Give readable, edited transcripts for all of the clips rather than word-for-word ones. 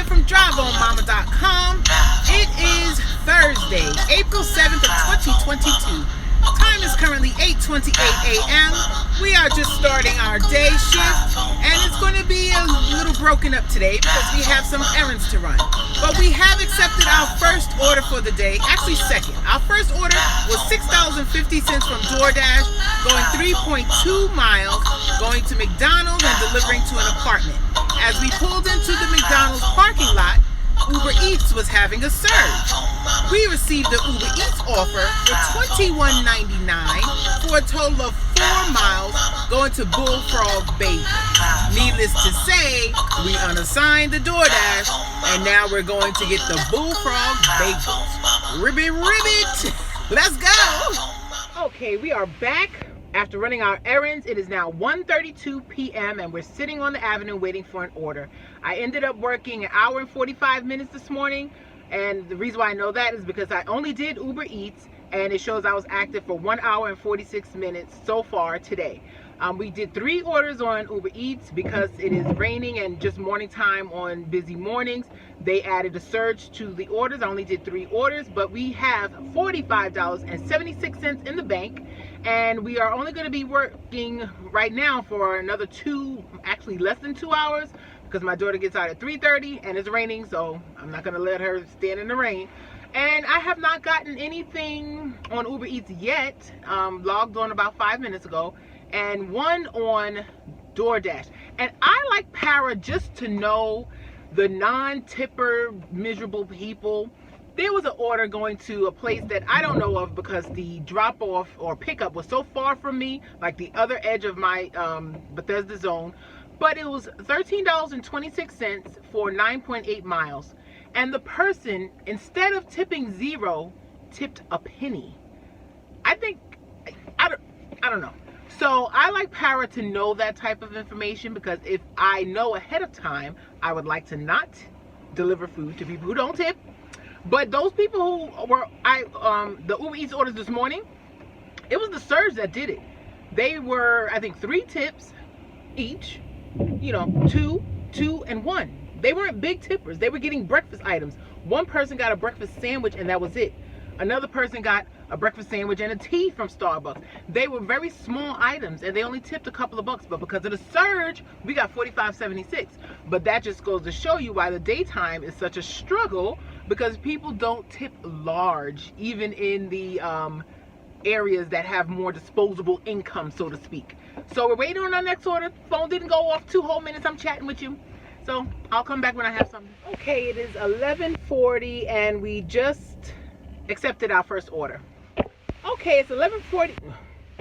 from DriveOnMama.com. It is Thursday, April 7th of 2022. Time is currently 8:28 a.m. We are just starting our day shift, and it's going to be a little broken up today because we have some errands to run. But we have accepted our first order for the day, actually second. Our first order was $6.50 from Doordash, going 3.2 miles, going to McDonald's and delivering to an apartment. As we pulled into the McDonald's parking lot, Uber Eats was having a surge. We received the Uber Eats offer for $21.99 for a total of 4 miles going to Bullfrog Bagel. Needless to say, we unassigned the Doordash, and now we're going to get the Bullfrog Bagels. Ribbit! Let's go! Okay, we are back. After running our errands, it is now 1:32 p.m. and we're sitting on the avenue waiting for an order. I ended up working an hour and 45 minutes this morning, and the reason why I know that is because I only did Uber Eats, and it shows I was active for 1 hour and 46 minutes so far today. We did 3 orders on Uber Eats because it is raining and just morning time on busy mornings. They added a surge to the orders. I only did 3 orders, but we have $45.76 in the bank, and we are only going to be working right now for another 2, actually less than 2 hours, because my daughter gets out at 3:30 and it's raining, so I'm not going to let her stand in the rain. And I have not gotten anything on Uber Eats yet. Logged on about 5 minutes ago, and one on DoorDash. And I like Para just to know the non-tipper miserable people. There was an order going to a place that I don't know of because the drop-off or pickup was so far from me, like the other edge of my Bethesda zone. But it was $13.26 for 9.8 miles. And the person, instead of tipping 0, tipped a penny. I don't know. So I like Para to know that type of information, because if I know ahead of time, I would like to not deliver food to people who don't tip. But those people who were, the Uber Eats orders this morning, it was the surge that did it. They were, I think, 3 tips each, 2, and 1. They weren't big tippers. They were getting breakfast items. One person got a breakfast sandwich and that was it. Another person got a breakfast sandwich and a tea from Starbucks. They were very small items and they only tipped a couple of bucks, but because of the surge, we got $45.76. But that just goes to show you why the daytime is such a struggle, because people don't tip large, even in the areas that have more disposable income, so to speak. So we're waiting on our next order. Phone didn't go off 2 whole minutes. I'm chatting with you. So I'll come back when I have something. Okay, it is 11:40 and we just accepted our first order. Okay, it's 11:40.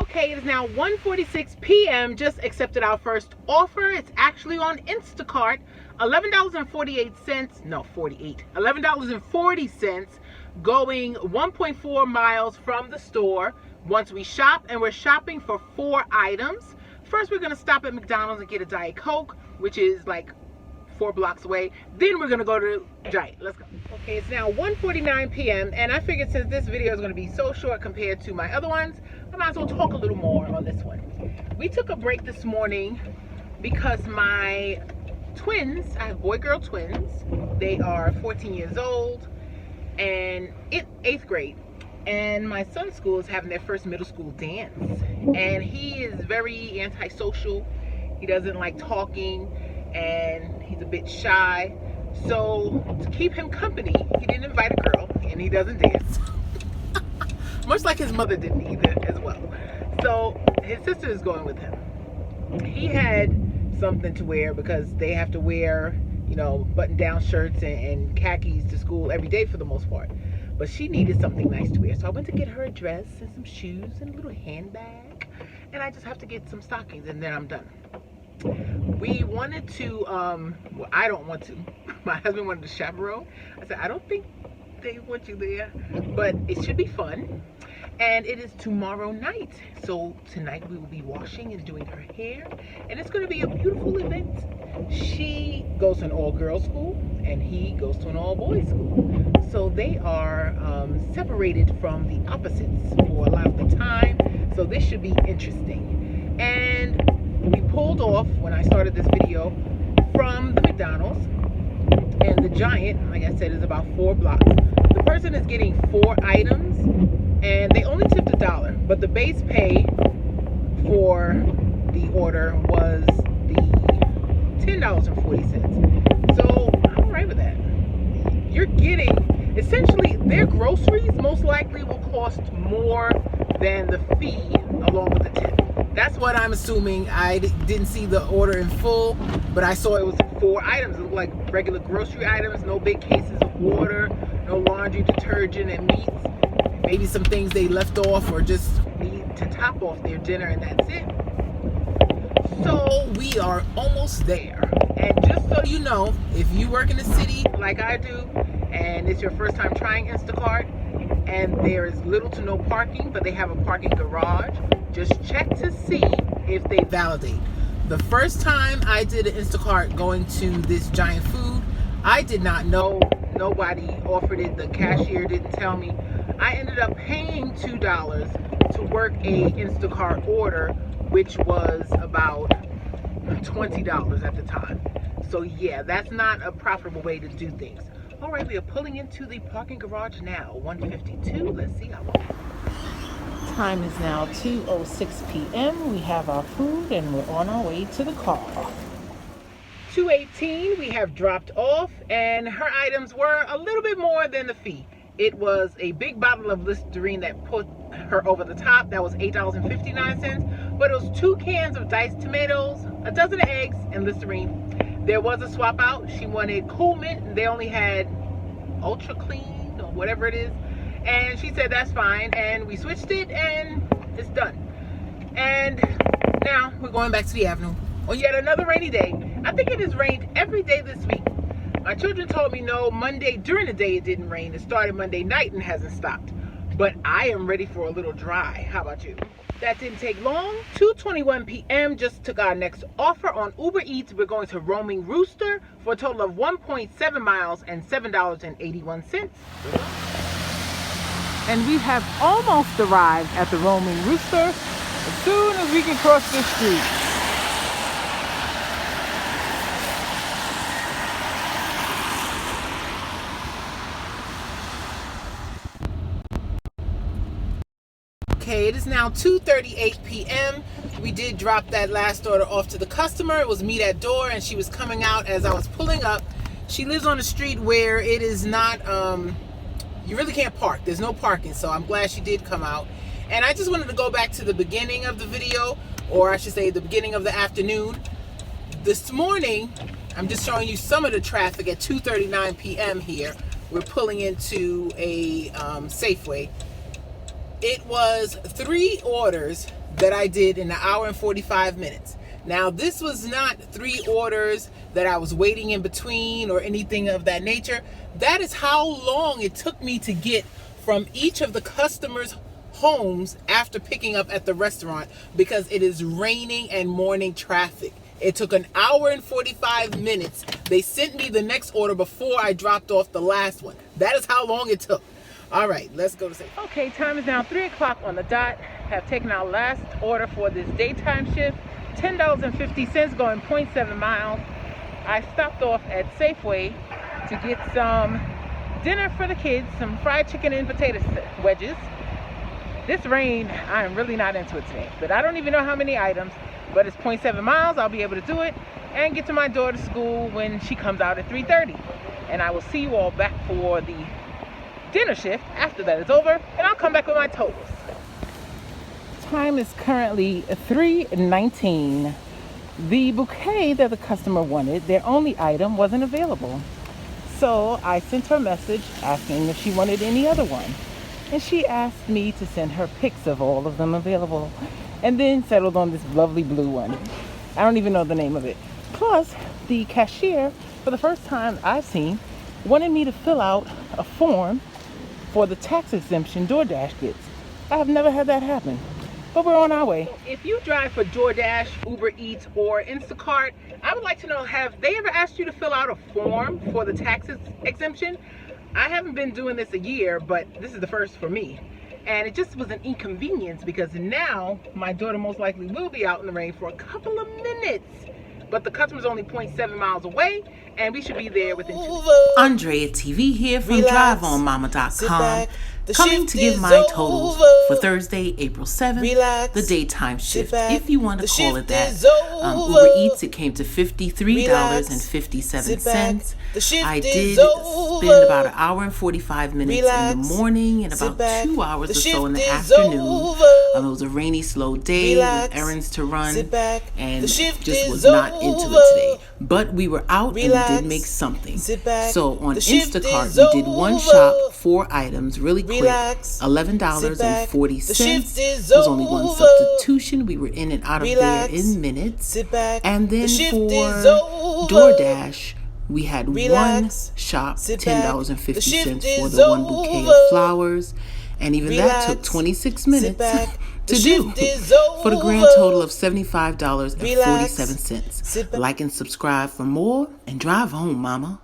Okay, it is now 1:46 p.m. Just accepted our first offer. It's actually on Instacart. $11.48. No, 48. $11.40 going 1.4 miles from the store. Once we shop, and we're shopping for 4 items. First, we're going to stop at McDonald's and get a Diet Coke, which is like 4 blocks away. Then we're gonna go to Giant. Let's go. Okay, it's now 1:49 p.m. and I figured since this video is gonna be so short compared to my other ones, I might as well talk a little more on this one. We took a break this morning because my twins, I have boy-girl twins. They are 14 years old and in 8th grade. And my son's school is having their first middle school dance. And he is very antisocial. He doesn't like talking, and he's a bit shy. So to keep him company, he didn't invite a girl, and he doesn't dance. Much like his mother didn't either as well. So his sister is going with him. He had something to wear because they have to wear, button-down shirts and khakis to school every day for the most part. But she needed something nice to wear. So I went to get her a dress and some shoes and a little handbag. And I just have to get some stockings, and then I'm done. We wanted to, well, I don't want to. My husband wanted to chaperone. I said, I don't think they want you there, but it should be fun. And it is tomorrow night. So tonight we will be washing and doing her hair, and it's going to be a beautiful event. She goes to an all-girls school, and he goes to an all-boys school. So they are separated from the opposites for a lot of the time. So this should be interesting. And we pulled off, when I started this video, from the McDonald's. and the Giant, like I said, is about 4 blocks. The person is getting 4 items, and they only tipped $1, but the base pay for the order was the $10.40. So I'm all right with that. You're getting, essentially, their groceries most likely will cost more than the fee along with the tip. That's what I'm assuming. I didn't see the order in full, but I saw it was 4 items. It looked like regular grocery items, no big cases of water, no laundry detergent and meats. Maybe some things they left off or just need to top off their dinner, and that's it. So we are almost there. And just so you know, if you work in the city like I do, and it's your first time trying Instacart, and there is little to no parking, but they have a parking garage, just check to see if they validate. The first time I did an Instacart going to this Giant Food, I did not know. Nobody offered it. The cashier didn't tell me. I ended up paying $2 to work a Instacart order, which was about $20 at the time. So yeah, that's not a profitable way to do things. All right, we are pulling into the parking garage now, 1:52. Let's see how long. Time is now 2:06 p.m. We have our food and we're on our way to the car. 2:18, we have dropped off, and her items were a little bit more than the fee. It was a big bottle of Listerine that put her over the top. That was $8.59, but it was 2 cans of diced tomatoes, a dozen of eggs, and Listerine. There was a swap out. She wanted Cool Mint, and they only had Ultra Clean or whatever it is. And she said that's fine, and we switched it, and it's done. And now we're going back to the avenue on yet another rainy day. I think it has rained every day this week. My children told me no, Monday during the day it didn't rain. It started Monday night and hasn't stopped. But I am ready for a little dry. How about you? That didn't take long. 2:21 p.m. just took our next offer on Uber Eats. We're going to Roaming Rooster for a total of 1.7 miles and $7.81. And we have almost arrived at the Roaming Rooster as soon as we can cross the street. Okay, it is now 2:38 p.m. We did drop that last order off to the customer. It was meet at door, and she was coming out as I was pulling up. She lives on a street where it is not, you really can't park. There's no parking, so I'm glad she did come out. And I just wanted to go back to the beginning of the video, or I should say the beginning of the afternoon. This morning, I'm just showing you some of the traffic at 2:39 p.m. here. We're pulling into a Safeway. It was 3 orders that I did in an hour and 45 minutes. Now, this was not 3 orders that I was waiting in between or anything of that nature. That is how long it took me to get from each of the customers' homes after picking up at the restaurant, because it is raining and morning traffic. It took an hour and 45 minutes. They sent me the next order before I dropped off the last one. That is how long it took. All right, let's go to Safeway. Okay, time is now 3 o'clock on the dot. Have taken our last order for this daytime shift. $10.50 going 0.7 miles. I stopped off at Safeway to get some dinner for the kids, some fried chicken and potato wedges. This rain, I am really not into it today, but I don't even know how many items, but it's 0.7 miles. I'll be able to do it and get to my daughter's school when she comes out at 3:30. And I will see you all back for the dinner shift after that is over, and I'll come back with my totals. Time is currently 3:19. The bouquet that the customer wanted, their only item, wasn't available. So I sent her a message asking if she wanted any other one. And she asked me to send her pics of all of them available, and then settled on this lovely blue one. I don't even know the name of it. Plus, the cashier, for the first time I've seen, wanted me to fill out a form for the tax exemption Doordash gets. I have never had that happen, but we're on our way. If you drive for Doordash, Uber Eats, or Instacart, I would like to know, have they ever asked you to fill out a form for the tax exemption? I haven't been doing this a year, but this is the first for me. And it just was an inconvenience, because now my daughter most likely will be out in the rain for a couple of minutes. but the customer's only 0.7 miles away, and we should be there within 2 days. Andrea TV here from DriveOnMama.com, coming to give my totals for Thursday, April 7th, the daytime shift, if you want to call it that. Uber Eats, it came to $53.57. I did spend about an hour and 45 minutes in the morning and about 2 hours or so in the afternoon. It was a rainy, slow day with errands to run, and just was not into it today. But we were out and we did make something. So on Instacart, we did one shop, 4 items, really quick, $11.40. There was only one substitution. We were in and out of there in minutes. And then for Doordash, we had one shop, $10.50 for the one bouquet of flowers. And even that took 26 minutes to do, for the grand total of $75.47. Like and subscribe for more, and drive home, mama.